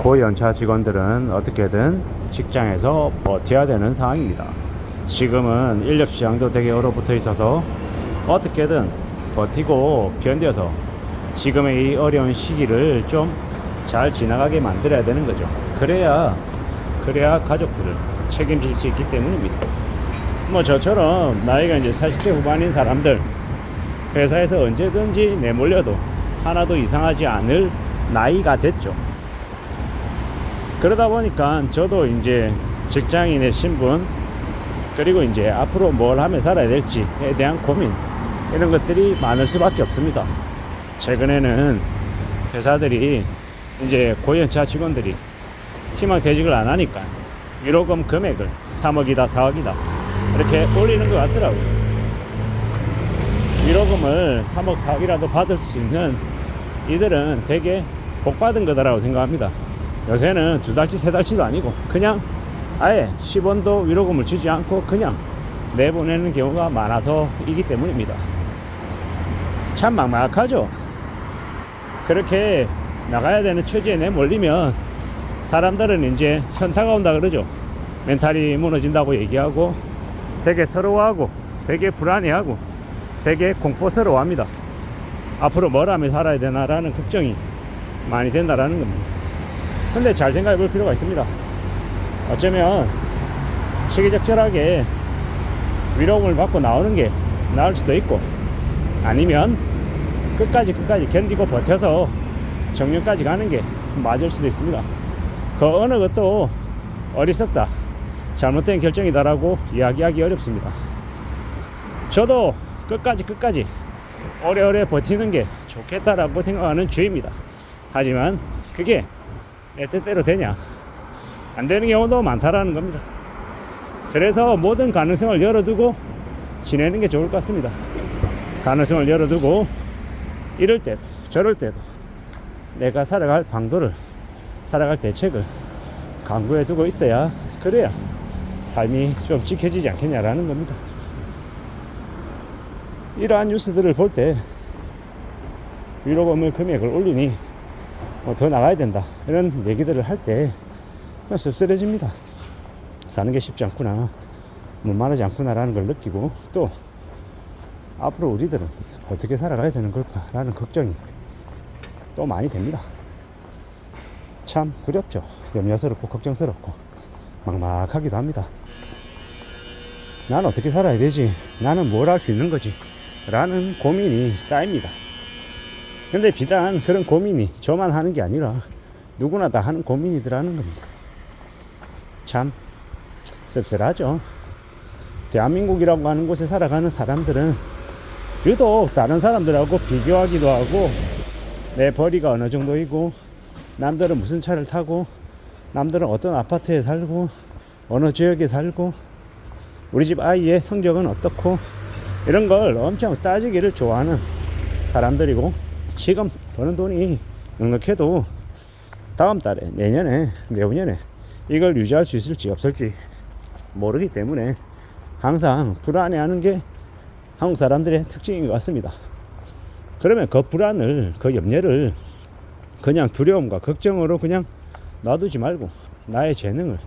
고연차 직원들은 어떻게든 직장에서 버텨야 되는 상황입니다. 지금은 인력 시장도 되게 얼어붙어 있어서 어떻게든 버티고 견뎌서 지금의 이 어려운 시기를 좀 잘 지나가게 만들어야 되는 거죠. 그래야 가족들을 책임질 수 있기 때문입니다. 뭐 저처럼 나이가 이제 40대 후반인 사람들, 회사에서 언제든지 내몰려도 하나도 이상하지 않을 나이가 됐죠. 그러다 보니까 저도 이제 직장인의 신분, 그리고 이제 앞으로 뭘 하며 살아야 될지에 대한 고민, 이런 것들이 많을 수밖에 없습니다. 최근에는 회사들이 이제 고연차 직원들이 희망퇴직을 안 하니까 위로금 금액을 3억이다 4억이다 이렇게 올리는 것 같더라고요. 위로금을 3억 4억이라도 받을 수 있는 이들은 되게 복 받은 거다라고 생각합니다. 요새는 2달치 3달치도 아니고 그냥 아예 10원도 위로금을 주지 않고 그냥 내보내는 경우가 많아서이기 때문입니다. 참 막막하죠. 그렇게 나가야 되는 처지에 내몰리면 사람들은 이제 현타가 온다 그러죠. 멘탈이 무너진다고 얘기하고 되게 서러워하고 되게 불안해하고 되게 공포스러워합니다. 앞으로 뭘 하며 살아야 되나라는 걱정이 많이 된다라는 겁니다. 근데 잘 생각해 볼 필요가 있습니다. 어쩌면 시기적절하게 위로금을 받고 나오는 게 나을 수도 있고, 아니면 끝까지 견디고 버텨서 정년까지 가는 게 맞을 수도 있습니다. 그 어느 것도 어리석다, 잘못된 결정이다라고 이야기하기 어렵습니다. 저도 끝까지 오래오래 버티는 게 좋겠다라고 생각하는 주의입니다. 하지만 그게 내 뜻대로 되냐? 안 되는 경우도 많다라는 겁니다. 그래서 모든 가능성을 열어두고 지내는 게 좋을 것 같습니다. 가능성을 열어두고 이럴 때도 저럴 때도 내가 살아갈 방도를, 살아갈 대책을 강구해 두고 있어야, 그래야 삶이 좀 지켜지지 않겠냐라는 겁니다. 이러한 뉴스들을 볼 때 위로금을 금액을 올리니 더 나가야 된다, 이런 얘기들을 할 때 씁쓸해집니다. 사는 게 쉽지 않구나, 만만하지 않구나라는 걸 느끼고, 또 앞으로 우리들은 어떻게 살아가야 되는 걸까라는 걱정이 또 많이 됩니다. 참 두렵죠. 염려스럽고 걱정스럽고 막막하기도 합니다. 나는 어떻게 살아야 되지? 나는 뭘 할 수 있는 거지? 라는 고민이 쌓입니다. 근데 비단 그런 고민이 저만 하는 게 아니라 누구나 다 하는 고민이더라는 겁니다. 참 씁쓸하죠. 대한민국이라고 하는 곳에 살아가는 사람들은 유독 다른 사람들하고 비교하기도 하고, 내 벌이가 어느 정도이고, 남들은 무슨 차를 타고, 남들은 어떤 아파트에 살고, 어느 지역에 살고, 우리 집 아이의 성적은 어떻고, 이런 걸 엄청 따지기를 좋아하는 사람들이고, 지금 버는 돈이 넉넉해도 다음 달에, 내년에, 내후년에 이걸 유지할 수 있을지 없을지 모르기 때문에 항상 불안해하는 게 한국 사람들의 특징인 것 같습니다. 그러면 그 불안을, 그 염려를 그냥 두려움과 걱정으로 그냥 놔두지 말고 나의 재능을,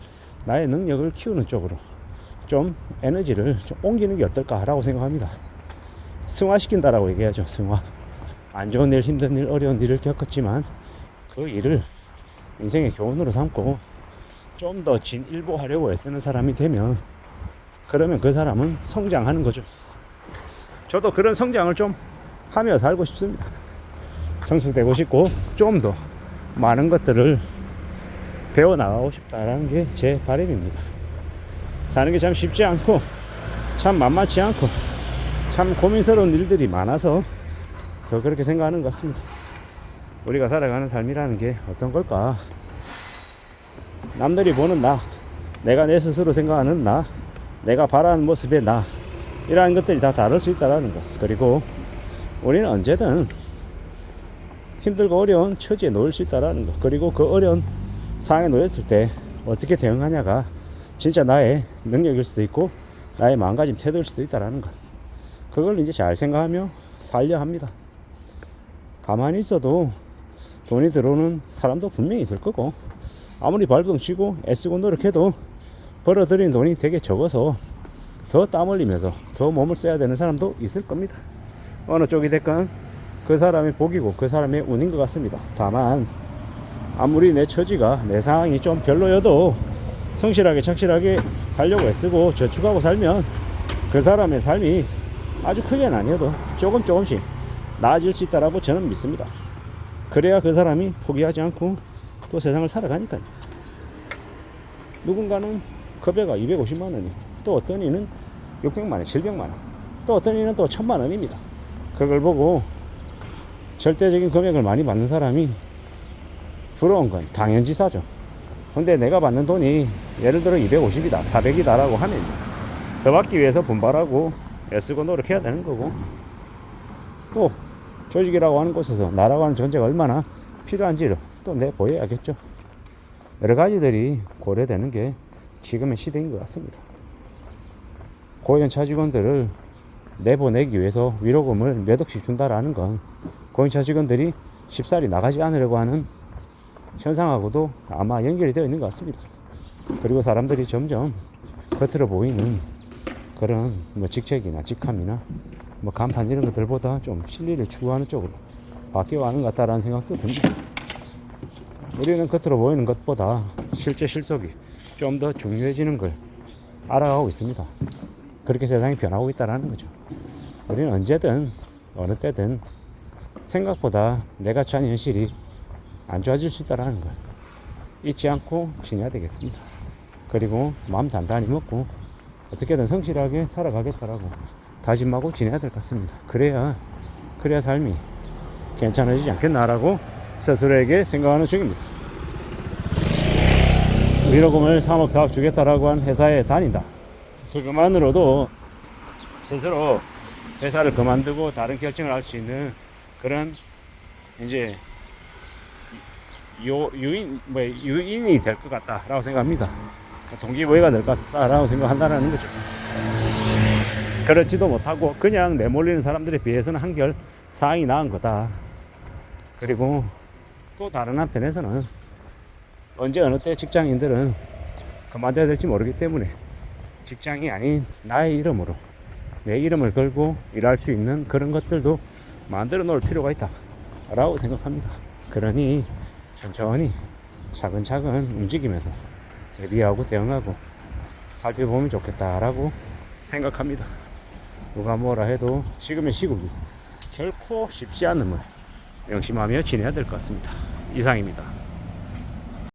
나의 능력을 키우는 쪽으로 좀 에너지를 좀 옮기는 게 어떨까라고 생각합니다. 승화시킨다라고 얘기하죠. 승화. 안 좋은 일, 힘든 일, 어려운 일을 겪었지만 그 일을 인생의 교훈으로 삼고 좀 더 진일보하려고 애쓰는 사람이 되면, 그러면 그 사람은 성장하는 거죠. 저도 그런 성장을 좀 하며 살고 싶습니다. 성숙되고 싶고 좀 더 많은 것들을 배워나가고 싶다라는 게 제 바람입니다. 사는 게 참 쉽지 않고 참 만만치 않고 참 고민스러운 일들이 많아서 더 그렇게 생각하는 것 같습니다. 우리가 살아가는 삶이라는 게 어떤 걸까? 남들이 보는 나, 내가 내 스스로 생각하는 나, 내가 바라는 모습의 나, 이러한 것들이 다 다를 수 있다는 것. 그리고 우리는 언제든 힘들고 어려운 처지에 놓일 수 있다는 것. 그리고 그 어려운 상황에 놓였을 때 어떻게 대응하냐가 진짜 나의 능력일 수도 있고 나의 마음가짐 태도일 수도 있다는 것. 그걸 이제 잘 생각하며 살려 합니다. 가만히 있어도 돈이 들어오는 사람도 분명히 있을 거고, 아무리 발버둥 치고 애쓰고 노력해도 벌어들인 돈이 되게 적어서 더 땀 흘리면서 더 몸을 써야 되는 사람도 있을 겁니다. 어느 쪽이 됐건 그 사람의 복이고 그 사람의 운인 것 같습니다. 다만 아무리 내 처지가 내 상황이 좀 별로여도 성실하게 착실하게 살려고 애쓰고 저축하고 살면 그 사람의 삶이 아주 크게는 아니어도 조금씩 나아질 수 있다라고 저는 믿습니다. 그래야 그 사람이 포기하지 않고 또 세상을 살아가니까요. 누군가는 급여가 250만 원이고 또 어떤 이는 600만 원, 700만 원, 또 어떤 이는 또 1000만 원입니다. 그걸 보고 절대적인 금액을 많이 받는 사람이 부러운 건 당연지사죠. 근데 내가 받는 돈이 예를 들어 250이다, 400이다 라고 하면 더 받기 위해서 분발하고 애쓰고 노력해야 되는 거고, 또 조직이라고 하는 곳에서 나라고 하는 존재가 얼마나 필요한지를 또 내보여야겠죠. 여러 가지들이 고려되는 게 지금의 시대인 것 같습니다. 고연차 직원들을 내보내기 위해서 위로금을 몇 억씩 준다라는 건 고연차 직원들이 쉽사리 나가지 않으려고 하는 현상하고도 아마 연결이 되어 있는 것 같습니다. 그리고 사람들이 점점 겉으로 보이는 그런 직책이나 직함이나 간판 이런 것들보다 좀 실리를 추구하는 쪽으로 바뀌어가는 것 같다라는 생각도 듭니다. 우리는 겉으로 보이는 것보다 실제 실속이 좀 더 중요해지는 걸 알아가고 있습니다. 그렇게 세상이 변하고 있다는 거죠. 우리는 언제든 어느 때든 생각보다 내가 처한 현실이 안 좋아질 수 있다는 걸 잊지 않고 지내야 되겠습니다. 그리고 마음 단단히 먹고 어떻게든 성실하게 살아가겠다라고 다짐하고 지내야 될 것 같습니다. 그래야 삶이 괜찮아지지 않겠나라고 스스로에게 생각하는 중입니다. 위로금을 3억 4억 주겠다라고 한 회사에 다닌다. 그것만으로도 스스로 회사를 그만두고 다른 결정을 할 수 있는 그런 이제 유인이 될 것 같다라고 생각합니다. 동기부여가 될 것 같다라고 생각한다는 거죠. 그렇지도 못하고 그냥 내몰리는 사람들에 비해서는 한결 상황이 나은 거다. 그리고 또 다른 한편에서는 언제 어느 때 직장인들은 그만둬야 될지 모르기 때문에 직장이 아닌 나의 이름으로 내 이름을 걸고 일할 수 있는 그런 것들도 만들어 놓을 필요가 있다 라고 생각합니다. 그러니 천천히 차근차근 움직이면서 대비하고 대응하고 살펴보면 좋겠다라고 생각합니다. 누가 뭐라 해도 지금의 시국이 결코 쉽지 않음을 명심하며 지내야 될 것 같습니다. 이상입니다.